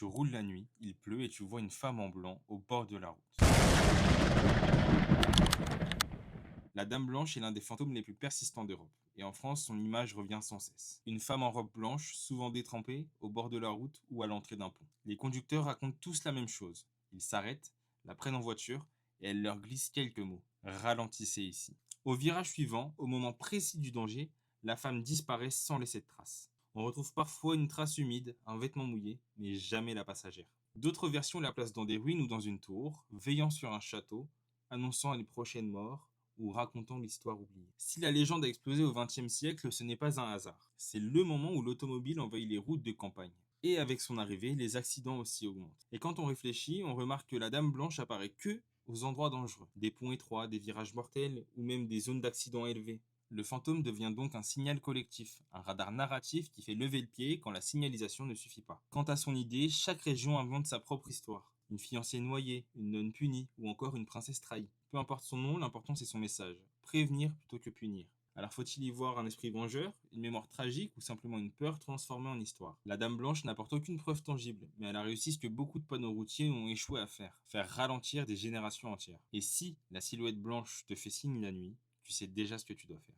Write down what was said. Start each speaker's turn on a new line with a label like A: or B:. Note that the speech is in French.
A: Tu roules la nuit, il pleut et tu vois une femme en blanc au bord de la route. La Dame Blanche est l'un des fantômes les plus persistants d'Europe, et en France, son image revient sans cesse. Une femme en robe blanche, souvent détrempée, au bord de la route ou à l'entrée d'un pont. Les conducteurs racontent tous la même chose. Ils s'arrêtent, la prennent en voiture, et elle leur glisse quelques mots. Ralentissez ici. Au virage suivant, au moment précis du danger, la femme disparaît sans laisser de traces. On retrouve parfois une trace humide, un vêtement mouillé, mais jamais la passagère. D'autres versions la placent dans des ruines ou dans une tour, veillant sur un château, annonçant les prochaines morts ou racontant l'histoire oubliée. Si la légende a explosé au XXe siècle, ce n'est pas un hasard. C'est le moment où l'automobile envahit les routes de campagne. Et avec son arrivée, les accidents aussi augmentent. Et quand on réfléchit, on remarque que la Dame Blanche apparaît que aux endroits dangereux, des ponts étroits, des virages mortels ou même des zones d'accidents élevées. Le fantôme devient donc un signal collectif, un radar narratif qui fait lever le pied quand la signalisation ne suffit pas. Quant à son idée, chaque région invente sa propre histoire. Une fiancée noyée, une nonne punie ou encore une princesse trahie. Peu importe son nom, l'important c'est son message. Prévenir plutôt que punir. Alors faut-il y voir un esprit vengeur, une mémoire tragique ou simplement une peur transformée en histoire? La Dame Blanche n'apporte aucune preuve tangible, mais elle a réussi ce que beaucoup de panneaux routiers ont échoué à faire ralentir des générations entières. Et si la silhouette blanche te fait signe la nuit, tu sais déjà ce que tu dois faire.